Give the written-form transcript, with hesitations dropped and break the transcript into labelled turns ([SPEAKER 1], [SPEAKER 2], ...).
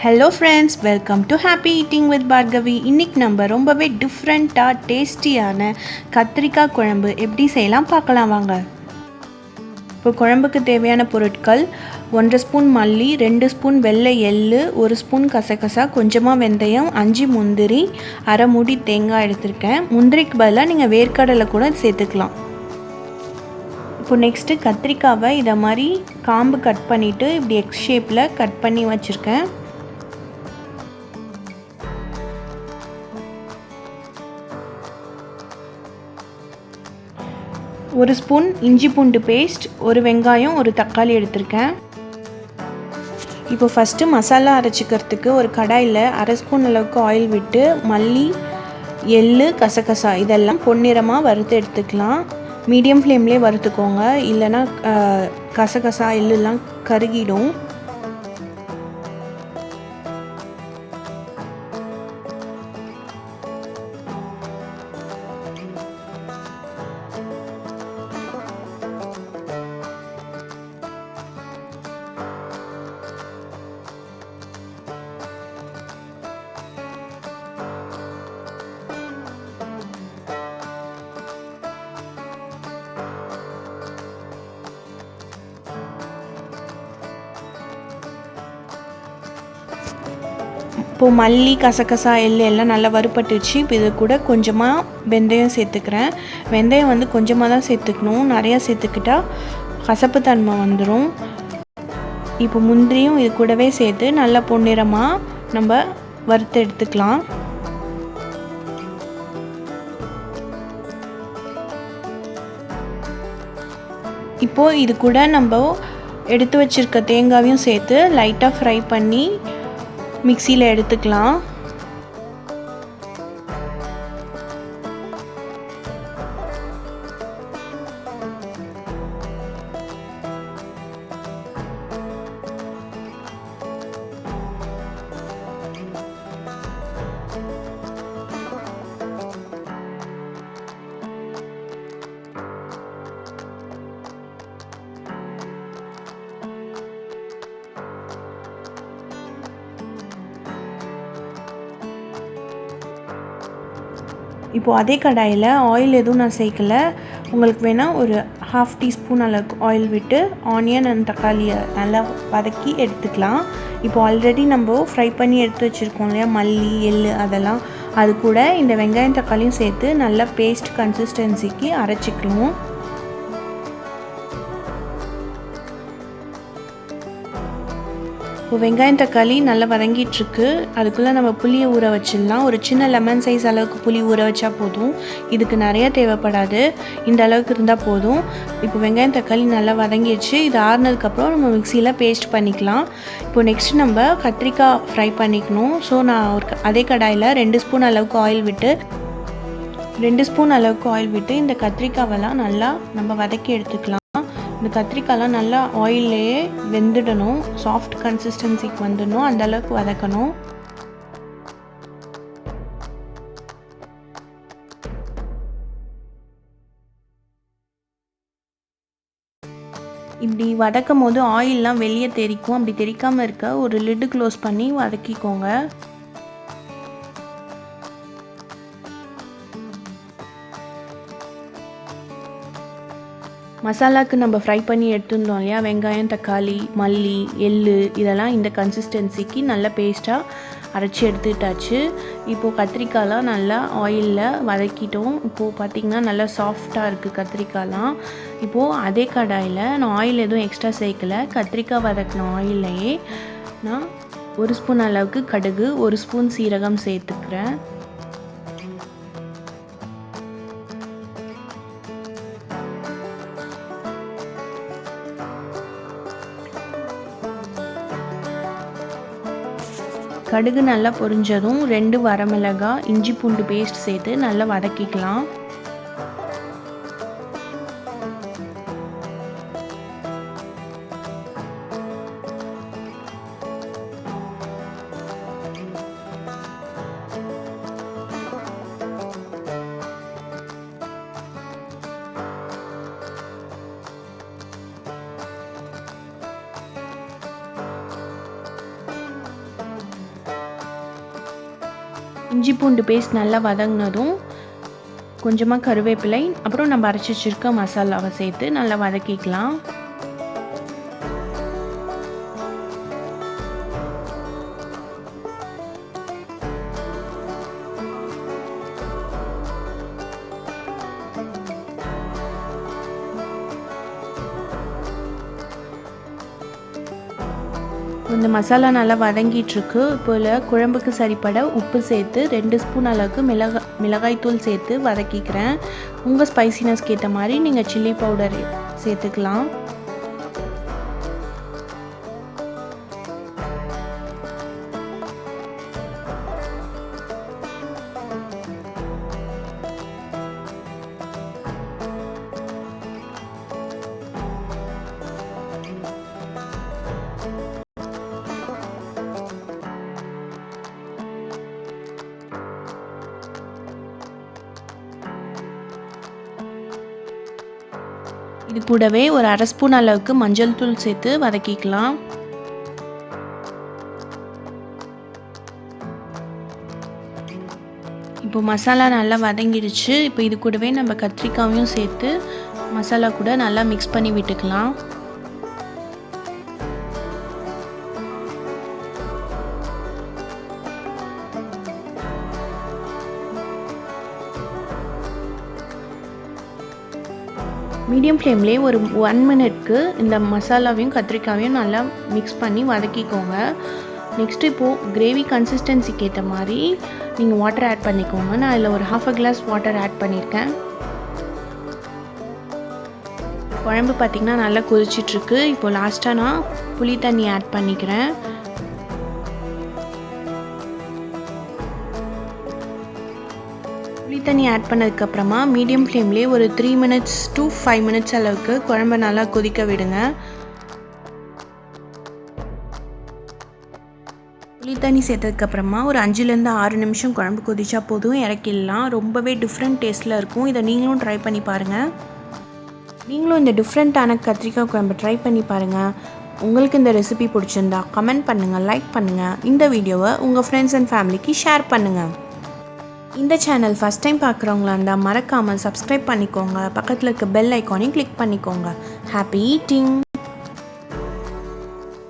[SPEAKER 1] Hello friends, welcome to happy eating with Bhargavi. இன்றைக்கி நம்ம ரொம்பவே டிஃப்ரெண்ட்டாக டேஸ்டியான கத்திரிக்காய் குழம்பு எப்படி செய்யலாம் பார்க்கலாம் வாங்க. இப்போ குழம்புக்கு தேவையான பொருட்கள்: 1 ஸ்பூன் மல்லி, 2 ஸ்பூன் வெள்ளை எள்ளு, 1 ஸ்பூன் கசகசா, கொஞ்சமாக வெந்தயம், 5 முந்திரி, அரை மூடி தேங்காய் எடுத்திருக்கேன். முந்திரிக்கு பதிலாக நீங்கள் வேர்க்கடலை கூட சேர்த்துக்கலாம். இப்போ நெக்ஸ்ட்டு கத்திரிக்காவை இதை மாதிரி காம்பு கட் பண்ணிவிட்டு இப்படி எக்ஸ் ஷேப்பில் கட் பண்ணி வச்சுருக்கேன். ஒரு ஸ்பூன் இஞ்சி பூண்டு பேஸ்ட், ஒரு வெங்காயம், ஒரு தக்காளி எடுத்திருக்கேன். இப்போ ஃபஸ்ட்டு மசாலா அரைச்சிக்கிறதுக்கு ஒரு கடாயில் அரை ஸ்பூன் அளவுக்கு ஆயில் விட்டு மல்லி, எள்ளு, கசகசா இதெல்லாம் பொன்னிறமாக வறுத்து எடுத்துக்கலாம். மீடியம் ஃப்ளேம்லேயே வறுத்துக்கோங்க, இல்லைன்னா கசகசா எள்ளுலாம் கருகிடும். இப்போது மல்லி, கசகசா, எள்ளு எல்லாம் நல்லா வறுபட்டுச்சு. இப்போ இது கூட கொஞ்சமாக வெந்தயம் சேர்த்துக்கிறேன். வெந்தயம் கொஞ்சமாக தான் சேர்த்துக்கணும், நிறையா சேர்த்துக்கிட்டால் கசப்பு தன்மை வந்துடும். இப்போ முந்திரியும் இது கூடவே சேர்த்து நல்லா பொன்னிறமாக நம்ம வறுத்து எடுத்துக்கலாம். இப்போது இது கூட நம்ம எடுத்து வச்சுருக்க தேங்காயும் சேர்த்து லைட்டாக ஃப்ரை பண்ணி மிக்சியில் எடுத்துக்கலாம். இப்போது அதே கடாயில் ஆயில் எதுவும் நான் சேர்க்கலை. உங்களுக்கு வேணால் ஒரு 1/2 டீஸ்பூன் அளவுக்கு ஆயில் விட்டு ஆனியன் அண்ட் தக்காளியை நல்லா வதக்கி எடுத்துக்கலாம். இப்போ ஆல்ரெடி நம்ம ஃப்ரை பண்ணி எடுத்து வச்சுருக்கோம் இல்லையா, மல்லி, எள்ளு அதெல்லாம், அது கூட இந்த வெங்காயம் தக்காளியும் சேர்த்து நல்லா பேஸ்ட் கன்சிஸ்டன்சிக்கு அரைச்சிக்கணும். இப்போ வெங்காயம் தக்காளி நல்லா வதங்கிட்டுருக்கு. அதுக்குள்ளே நம்ம புளியை ஊற வச்சிடலாம். ஒரு சின்ன லெமன் சைஸ் அளவுக்கு புளி ஊற வச்சா போதும், இதுக்கு நிறையா தேவைப்படாது, இந்த அளவுக்கு இருந்தால் போதும். இப்போ வெங்காயம் தக்காளி நல்லா வதங்கிடுச்சு. இது ஆறுனதுக்கப்புறம் நம்ம மிக்சியில் பேஸ்ட் பண்ணிக்கலாம். இப்போ நெக்ஸ்ட்டு நம்ம கத்திரிக்காய் ஃப்ரை பண்ணிக்கணும். ஸோ நான் அதே கடாயில் 2 ஸ்பூன் அளவுக்கு ஆயில் விட்டு இந்த கத்திரிக்காவெல்லாம் நல்லா நம்ம வதக்கி எடுத்துக்கலாம். இந்த கத்திரிக்காய்லாம் நல்லா ஆயில்லையே வெந்துடணும், சாஃப்ட் கன்சிஸ்டன்சிக்கு வந்துடணும், அந்த அளவுக்கு வதக்கணும். இப்படி வதக்கும் போது ஆயிலெலாம் வெளியே தெரிக்கும். அப்படி தெரிக்காமல் இருக்க ஒரு லிட்டு க்ளோஸ் பண்ணி வதக்கிக்கோங்க. மசாலாவுக்கு நம்ம ஃப்ரை பண்ணி எடுத்துருந்தோம் இல்லையா, வெங்காயம், தக்காளி, மல்லி, எள்ளு இதெல்லாம் இந்த கன்சிஸ்டன்சிக்கு நல்லா பேஸ்ட்டாக அரைச்சி எடுத்துட்டாச்சு. இப்போது கத்திரிக்காய்லாம் நல்லா ஆயிலில் வதக்கிட்டோம். இப்போது பார்த்திங்கன்னா நல்லா சாஃப்டாக இருக்குது கத்திரிக்காய்லாம். இப்போது அதே கடாயில் நான் ஆயில் எதுவும் எக்ஸ்ட்ரா சேர்க்கலை. கத்திரிக்காய் வதக்கின ஆயிலையே நான் 1 ஸ்பூன் அளவுக்கு கடுகு, 1 ஸ்பூன் சீரகம் சேர்த்துக்கிறேன். கடுகு நல்லா பொரிஞ்சதும் 2 வரமிளகாய், இஞ்சி பூண்டு பேஸ்ட் சேர்த்து நல்லா வதக்கிக்கலாம். இஞ்சி பூண்டு பேஸ்ட் நல்லா வதங்கினதும் கொஞ்சமாக கருவேப்பிலை, அப்புறம் நம்ம அரைச்சி வச்சிருக்க மசாலாவை சேர்த்து நல்லா வதக்கிக்கலாம். இந்த மசாலா நல்லா வதங்கிட்டுருக்கு. இப்போல குழம்புக்கு சரிப்பட உப்பு சேர்த்து 2 ஸ்பூன் அளவுக்கு மிளகாய்த்தூள் சேர்த்து வதக்கிக்கிறேன். உங்கள் ஸ்பைசினஸ்க்கு ஏற்ற மாதிரி நீங்கள் சில்லி பவுடர் சேர்த்துக்கலாம். இது கூடவே ஒரு அரை ஸ்பூன் அளவுக்கு மஞ்சள் தூள் சேர்த்து வதக்கிக்கலாம். இப்போ மசாலா நல்லா வதங்கிடுச்சு. இப்போ இது கூடவே நம்ம கத்திரிக்காயும் சேர்த்து மசாலா கூட நல்லா மிக்ஸ் பண்ணி விட்டுக்கலாம். மீடியம் ஃப்ளேம்லேயே ஒரு 1 மினிட்க்கு இந்த மசாலாவையும் கத்திரிக்காயும் நல்லா மிக்ஸ் பண்ணி வதக்கிக்கோங்க. நெக்ஸ்ட்டு இப்போது கிரேவி கன்சிஸ்டன்சிக்கு ஏற்ற மாதிரி நீங்கள் வாட்டர் ஆட் பண்ணிக்கோங்க. நான் அதில் ஒரு 1/2 கிளாஸ் வாட்டர் ஆட் பண்ணியிருக்கேன். குழம்பு பார்த்திங்கன்னா நல்லா கொதிச்சிட்ருக்கு. இப்போது லாஸ்ட்டாக நான் புளி தண்ணி ஆட் பண்ணிக்கிறேன். புளி தண்ணி ஆட் பண்ணதுக்கப்புறமா மீடியம் ஃப்ளேம்லேயே ஒரு 3 மினிட்ஸ் to 5 மினிட்ஸ் அளவுக்கு குழம்பை நல்லா கொதிக்க விடுங்க. புளி தண்ணி சேர்த்ததுக்கப்புறமா ஒரு 5லேருந்து 6 நிமிஷம் குழம்பு கொதிச்சா போதும், இறக்கிடலாம். ரொம்பவே டிஃப்ரெண்ட் டேஸ்ட்டில் இருக்கும். இதை நீங்களும் ட்ரை பண்ணி பாருங்கள். நீங்களும் இந்த டிஃப்ரெண்ட்டான கத்திரிக்காய் குழம்பு ட்ரை பண்ணி பாருங்கள். உங்களுக்கு இந்த ரெசிபி பிடிச்சிருந்தா கமெண்ட் பண்ணுங்கள், லைக் பண்ணுங்கள். இந்த வீடியோவை உங்கள் ஃப்ரெண்ட்ஸ் அண்ட் ஃபேமிலிக்கு ஷேர் பண்ணுங்கள். இந்த சேனல் ஃபஸ்ட் டைம் பார்க்குறவங்களா இருந்தால் மறக்காமல் சப்ஸ்கிரைப் பண்ணிக்கோங்க. பக்கத்தில் இருக்க பெல் ஐக்கானையும் கிளிக் பண்ணிக்கோங்க. Happy eating.